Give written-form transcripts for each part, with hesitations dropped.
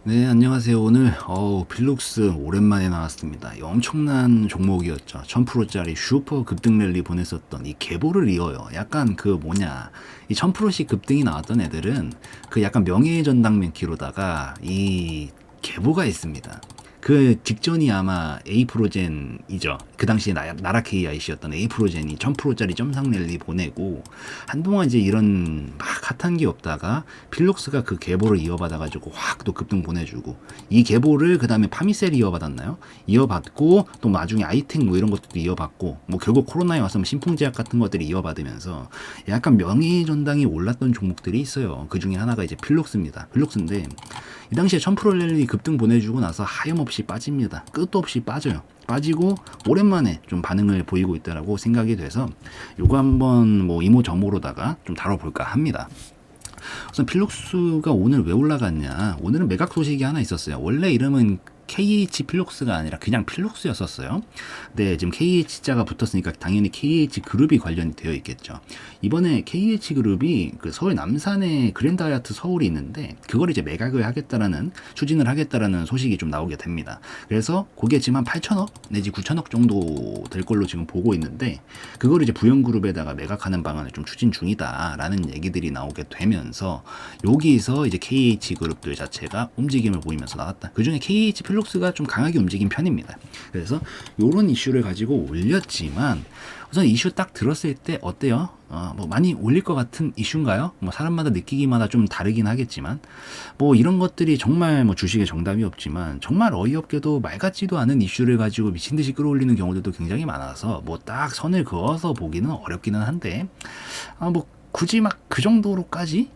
네, 안녕하세요. 오늘 필룩스 오랜만에 나왔습니다. 이 엄청난 종목이었죠. 1000%짜리 슈퍼 급등 랠리 보냈었던 이 계보를 이어요. 약간 그 뭐냐, 이 1000%씩 급등이 나왔던 애들은 그 약간 명예의 전당면 키로다가 이 계보가 있습니다. 그 직전이 아마 A 프로젠이죠. 그 당시에 나라 KIC였던 A 프로젠이 1000%짜리 점상 랠리 보내고 한동안 이제 이런 막 핫한 게 없다가 필록스가 그 계보를 이어받아가지고 확 또 급등 보내주고, 이 계보를 그 다음에 파미셀이 이어받았나요? 이어받고 또 나중에 아이텍 뭐 이런 것들도 이어받고, 뭐 결국 코로나에 와서 뭐 신풍제약 같은 것들이 이어받으면서 약간 명예의 전당이 올랐던 종목들이 있어요. 그 중에 하나가 이제 필록스입니다. 필록스인데 이 당시에 1000% 랠리 급등 보내주고 나서 하염없이 빠집니다. 끝도 없이 빠져요. 빠지고 오랜만에 좀 반응을 보이고 있다라고 생각이 돼서 요거 한번 뭐 이모저모로다가 좀 다뤄볼까 합니다. 우선 필록스가 오늘 왜 올라갔냐? 오늘은 매각 소식이 하나 있었어요. 원래 이름은 KH 필록스가 아니라 그냥 필록스였었어요. 근데 지금 KH자가 붙었으니까 당연히 KH 그룹이 관련이 되어 있겠죠. 이번에 KH 그룹이 그 서울 남산에 그랜드 하얏트 서울이 있는데 그걸 이제 매각을 하겠다라는, 추진을 하겠다라는 소식이 좀 나오게 됩니다. 그래서 그게 지금 한 8천억 내지 9천억 정도 될 걸로 지금 보고 있는데, 그걸 이제 부영그룹에다가 매각하는 방안을 좀 추진 중이다라는 얘기들이 나오게 되면서 여기서 이제 KH 그룹들 자체가 움직임을 보이면서 나왔다. 그 중에 KH 필록스가 좀 강하게 움직인 편입니다. 그래서 이런 이슈를 가지고 올렸지만, 우선 이슈 딱 들었을 때 어때요? 뭐 많이 올릴 것 같은 이슈인가요? 뭐 사람마다 느끼기마다 좀 다르긴 하겠지만, 뭐 이런 것들이 정말 뭐 주식에 정답이 없지만 정말 어이없게도 말 같지도 않은 이슈를 가지고 미친 듯이 끌어올리는 경우들도 굉장히 많아서 뭐 딱 선을 그어서 보기는 어렵기는 한데, 뭐 굳이 막 그 정도로까지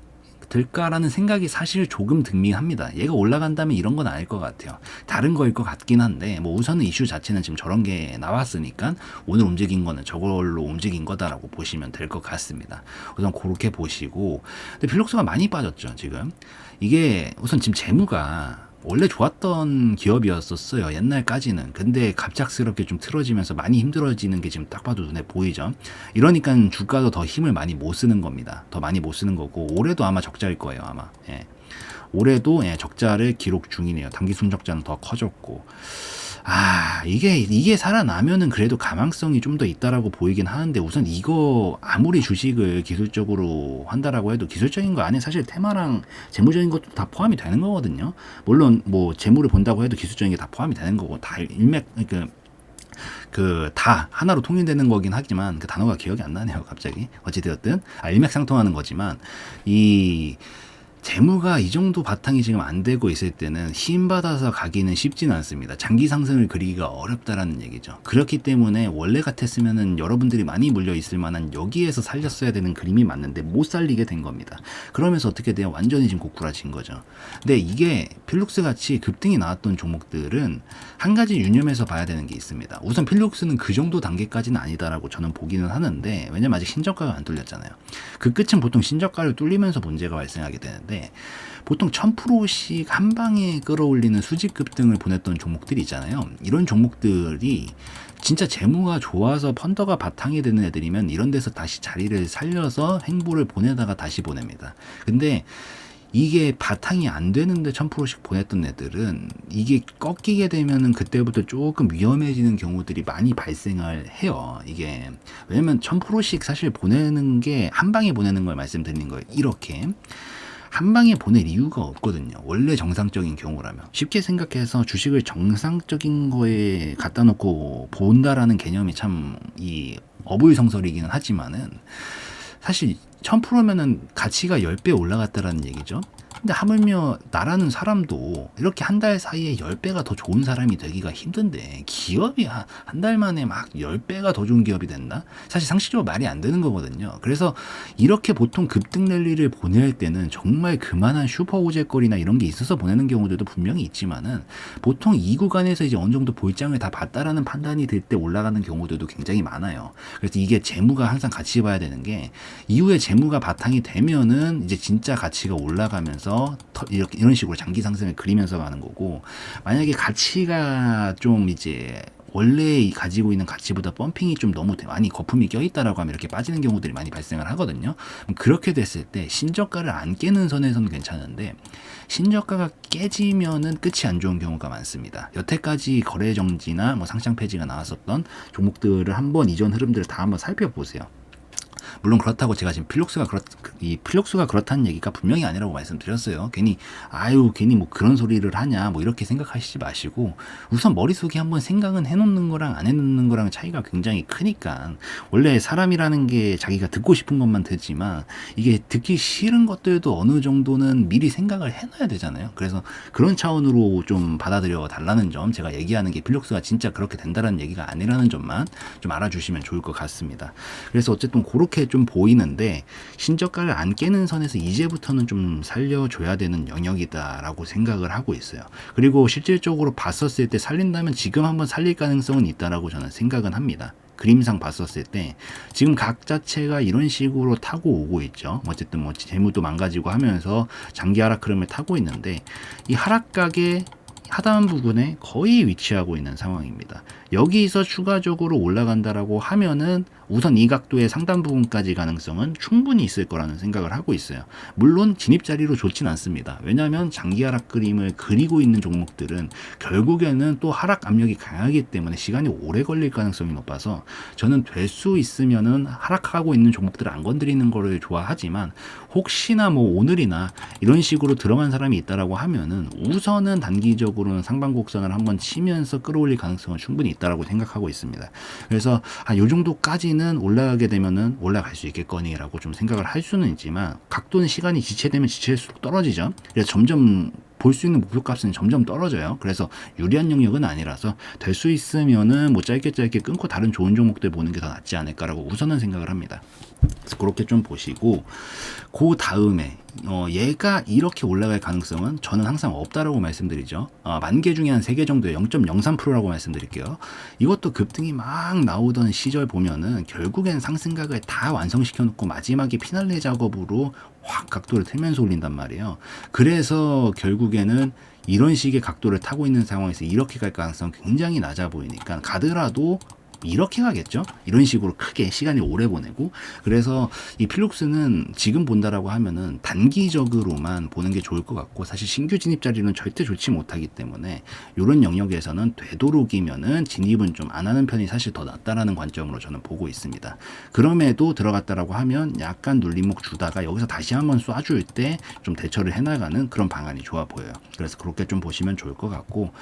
될까라는 생각이 사실 조금 듭긴 합니다. 얘가 올라간다면 이런 건 아닐 것 같아요. 다른 거일 것 같긴 한데, 뭐 우선은 이슈 자체는 지금 저런 게 나왔으니까 오늘 움직인 거는 저걸로 움직인 거다라고 보시면 될 것 같습니다. 우선 그렇게 보시고, 근데 필록스가 많이 빠졌죠 지금. 이게 우선 지금 재무가 원래 좋았던 기업이었었어요, 옛날까지는. 근데 갑작스럽게 좀 틀어지면서 많이 힘들어지는 게 지금 딱 봐도 눈에 보이죠. 이러니까 주가도 더 힘을 많이 못 쓰는 겁니다. 더 많이 못 쓰는 거고, 올해도 아마 적자일 거예요 아마. 예. 올해도 적자를 기록 중이네요. 단기 순적자는 더 커졌고. 이게 살아나면은 그래도 가망성이 좀 더 있다라고 보이긴 하는데, 우선 이거 아무리 주식을 기술적으로 한다라고 해도 기술적인 거 안에 사실 테마랑 재무적인 것도 다 포함이 되는 거거든요. 물론 뭐 재무를 본다고 해도 기술적인 게 다 포함이 되는 거고, 다 일맥 다 하나로 통일되는 거긴 하지만 그 단어가 기억이 안 나네요 갑자기. 어찌되었든 일맥상통하는 거지만, 이 재무가 이 정도 바탕이 지금 안 되고 있을 때는 힘받아서 가기는 쉽지는 않습니다. 장기 상승을 그리기가 어렵다라는 얘기죠. 그렇기 때문에 원래 같았으면은 여러분들이 많이 물려 있을 만한 여기에서 살렸어야 되는 그림이 맞는데 못 살리게 된 겁니다. 그러면서 어떻게 돼요? 완전히 지금 고꾸라진 거죠. 근데 이게 필룩스 같이 급등이 나왔던 종목들은 한 가지 유념해서 봐야 되는 게 있습니다. 우선 필룩스는 그 정도 단계까지는 아니다라고 저는 보기는 하는데, 왜냐면 아직 신저가가 안 뚫렸잖아요. 그 끝은 보통 신저가를 뚫리면서 문제가 발생하게 되는데, 보통 1000%씩 한 방에 끌어올리는 수직 급등을 보냈던 종목들이 있잖아요. 이런 종목들이 진짜 재무가 좋아서 펀더가 바탕이 되는 애들이면 이런 데서 다시 자리를 살려서 행보를 보내다가 다시 보냅니다. 근데 이게 바탕이 안 되는데 1000%씩 보냈던 애들은 이게 꺾이게 되면은 그때부터 조금 위험해지는 경우들이 많이 발생을 해요. 이게 왜냐면 1000%씩 사실 보내는 게 한 방에 보내는 걸 말씀드리는 거예요. 이렇게 한 방에 보낼 이유가 없거든요. 원래 정상적인 경우라면. 쉽게 생각해서 주식을 정상적인 거에 갖다 놓고 본다라는 개념이 참 이 어불성설이기는 하지만은, 사실 1000%면은 가치가 10배 올라갔다라는 얘기죠. 근데 하물며 나라는 사람도 이렇게 한 달 사이에 10배가 더 좋은 사람이 되기가 힘든데, 기업이 한 달 만에 막 10배가 더 좋은 기업이 된다? 사실 상식적으로 말이 안 되는 거거든요. 그래서 이렇게 보통 급등 랠리를 보낼 때는 정말 그만한 슈퍼 호재거리나 이런 게 있어서 보내는 경우들도 분명히 있지만은, 보통 이 구간에서 이제 어느 정도 볼장을 다 봤다라는 판단이 들 때 올라가는 경우들도 굉장히 많아요. 그래서 이게 재무가 항상 같이 봐야 되는 게, 이후에 재무가 바탕이 되면은 이제 진짜 가치가 올라가면서 이런 식으로 장기 상승을 그리면서 가는 거고, 만약에 가치가 좀 이제 원래 가지고 있는 가치보다 펌핑이 좀 너무 많이 거품이 껴있다라고 하면 이렇게 빠지는 경우들이 많이 발생을 하거든요. 그렇게 됐을 때 신저가를 안 깨는 선에서는 괜찮은데 신저가가 깨지면은 끝이 안 좋은 경우가 많습니다. 여태까지 거래 정지나 뭐 상장 폐지가 나왔었던 종목들을 한번 이전 흐름들을 다 한번 살펴보세요. 물론 그렇다고 제가 지금 필록수가 그렇다는 얘기가 분명히 아니라고 말씀드렸어요. 괜히 뭐 그런 소리를 하냐 뭐 이렇게 생각하시지 마시고 우선 머릿속에 한번 생각은 해놓는 거랑 안 해놓는 거랑 차이가 굉장히 크니까 원래 사람이라는 게 자기가 듣고 싶은 것만 듣지만 이게 듣기 싫은 것들도 어느 정도는 미리 생각을 해놔야 되잖아요. 그래서 그런 차원으로 좀 받아들여 달라는 점, 제가 얘기하는 게 필록수가 진짜 그렇게 된다는 얘기가 아니라는 점만 좀 알아주시면 좋을 것 같습니다. 그래서 어쨌든 그렇게 좀 보이는데 신저가를 안 깨는 선에서 이제부터는 좀 살려줘야 되는 영역이다라고 생각을 하고 있어요. 그리고 실질적으로 봤었을 때 살린다면 지금 한번 살릴 가능성은 있다라고 저는 생각은 합니다. 그림상 봤었을 때 지금 각 자체가 이런 식으로 타고 오고 있죠. 어쨌든 뭐 재무도 망가지고 하면서 장기 하락 흐름을 타고 있는데 이 하락각의 하단 부분에 거의 위치하고 있는 상황입니다. 여기서 추가적으로 올라간다라고 하면은 우선 이 각도의 상단 부분까지 가능성은 충분히 있을 거라는 생각을 하고 있어요. 물론 진입 자리로 좋진 않습니다. 왜냐하면 장기 하락 그림을 그리고 있는 종목들은 결국에는 또 하락 압력이 강하기 때문에 시간이 오래 걸릴 가능성이 높아서 저는 될 수 있으면은 하락하고 있는 종목들을 안 건드리는 거를 좋아하지만 혹시나 뭐 오늘이나 이런 식으로 들어간 사람이 있다라고 하면은 우선은 단기적으로는 상방 곡선을 한번 치면서 끌어올릴 가능성은 충분히 있다라고 생각하고 있습니다. 그래서 요 정도까지는 올라가게 되면은 올라갈 수 있겠거니라고 좀 생각을 할 수는 있지만 각도는 시간이 지체되면 지체할수록 떨어지죠. 그래서 점점 볼 수 있는 목표값은 점점 떨어져요. 그래서 유리한 영역은 아니라서 될 수 있으면은 뭐 짧게 끊고 다른 좋은 종목들 보는 게 더 낫지 않을까라고 우선은 생각을 합니다. 그래서 그렇게 좀 보시고 그 다음에 얘가 이렇게 올라갈 가능성은 저는 항상 없다라고 말씀드리죠. 만 개 중에 한 3개 정도에 0.03%라고 말씀드릴게요. 이것도 급등이 막 나오던 시절 보면은 결국엔 상승각을 다 완성시켜 놓고 마지막에 피날레 작업으로 확 각도를 틀면서 올린단 말이에요. 그래서 결국에는 이런 식의 각도를 타고 있는 상황에서 이렇게 갈 가능성 굉장히 낮아 보이니까 가더라도 이렇게 가겠죠. 이런 식으로 크게 시간이 오래 보내고. 그래서 이 필록스는 지금 본다라고 하면은 단기적으로만 보는 게 좋을 것 같고, 사실 신규 진입 자리는 절대 좋지 못하기 때문에 이런 영역에서는 되도록이면은 진입은 좀 안 하는 편이 사실 더 낫다라는 관점으로 저는 보고 있습니다. 그럼에도 들어갔다라고 하면 약간 눌림목 주다가 여기서 다시 한번 쏴줄 때 좀 대처를 해나가는 그런 방안이 좋아 보여요. 그래서 그렇게 좀 보시면 좋을 것 같고,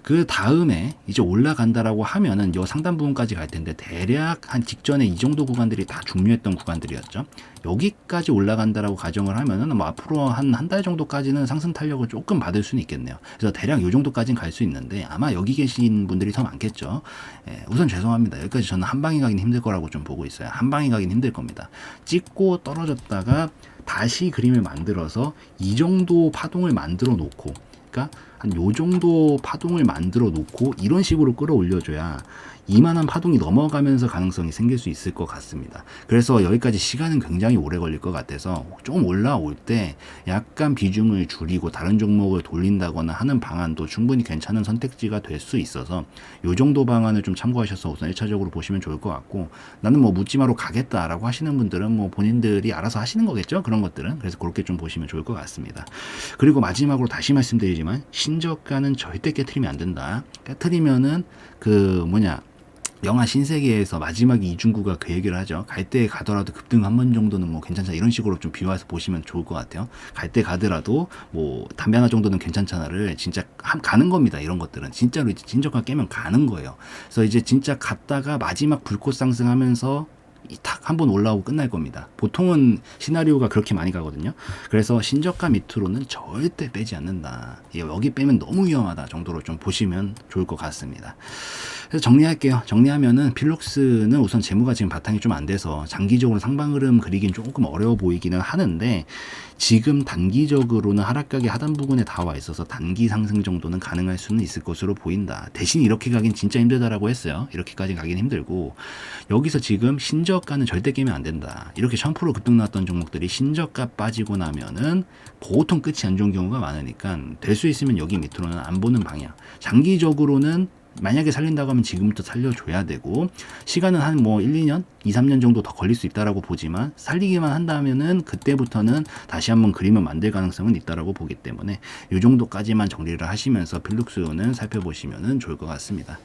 그 다음에 이제 올라간다라고 하면은 요 상단 부분까지 갈 텐데 대략 한 직전에 이 정도 구간들이 다 중요했던 구간들이었죠. 여기까지 올라간다라고 가정을 하면은 뭐 앞으로 한 달 정도까지는 상승 탄력을 조금 받을 수는 있겠네요. 그래서 대략 요 정도까지는 갈 수 있는데 아마 여기 계신 분들이 더 많겠죠. 우선 죄송합니다. 여기까지 저는 한 방에 가긴 힘들 거라고 좀 보고 있어요. 한 방에 가긴 힘들 겁니다. 찍고 떨어졌다가 다시 그림을 만들어서 이 정도 파동을 만들어 놓고, 그러니까 한 요 정도 파동을 만들어 놓고 이런 식으로 끌어올려줘야 이만한 파동이 넘어가면서 가능성이 생길 수 있을 것 같습니다. 그래서 여기까지 시간은 굉장히 오래 걸릴 것 같아서 좀 올라올 때 약간 비중을 줄이고 다른 종목을 돌린다거나 하는 방안도 충분히 괜찮은 선택지가 될 수 있어서 요 정도 방안을 좀 참고하셔서 우선 1차적으로 보시면 좋을 것 같고, 나는 뭐 묻지마로 가겠다라고 하시는 분들은 뭐 본인들이 알아서 하시는 거겠죠, 그런 것들은. 그래서 그렇게 좀 보시면 좋을 것 같습니다. 그리고 마지막으로 다시 말씀드리지만 신저가는 절대 깨트리면 안 된다. 깨트리면은 영화 신세계에서 마지막 이중구가 그 얘기를 하죠. 갈 때 가더라도 급등 한 번 정도는 뭐 괜찮잖아. 이런 식으로 좀 비유해서 보시면 좋을 것 같아요. 갈 때 가더라도 뭐 담배 하나 정도는 괜찮잖아를 진짜 가는 겁니다. 이런 것들은 진짜로 이제 진저가 깨면 가는 거예요. 그래서 이제 진짜 갔다가 마지막 불꽃 상승하면서 탁 한번 올라오고 끝날 겁니다. 보통은 시나리오가 그렇게 많이 가거든요. 그래서 신저가 밑으로는 절대 빼지 않는다. 여기 빼면 너무 위험하다 정도로 좀 보시면 좋을 것 같습니다. 그래서 정리할게요. 정리하면은 필록스는 우선 재무가 지금 바탕이 좀 안 돼서 장기적으로 상방 흐름 그리긴 조금 어려워 보이기는 하는데, 지금 단기적으로는 하락각의 하단 부분에 다 와 있어서 단기 상승 정도는 가능할 수는 있을 것으로 보인다. 대신 이렇게 가긴 진짜 힘들다라고 했어요. 이렇게까지 가긴 힘들고, 여기서 지금 신저가는 절대 깨면 안 된다. 이렇게 1000% 급등 나왔던 종목들이 신저가 빠지고 나면은 보통 끝이 안 좋은 경우가 많으니까 될 수 있으면 여기 밑으로는 안 보는 방향. 장기적으로는 만약에 살린다고 하면 지금부터 살려줘야 되고, 시간은 한 뭐 1, 2년, 2, 3년 정도 더 걸릴 수 있다라고 보지만, 살리기만 한다면은 그때부터는 다시 한번 그림을 만들 가능성은 있다라고 보기 때문에 이 정도까지만 정리를 하시면서 필룩스는 살펴보시면은 좋을 것 같습니다.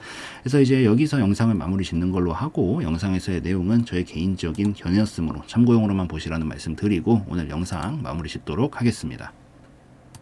그래서 이제 여기서 영상을 마무리 짓는 걸로 하고, 영상에서의 내용은 저의 개인적인 견해였으므로 참고용으로만 보시라는 말씀 드리고 오늘 영상 마무리 짓도록 하겠습니다.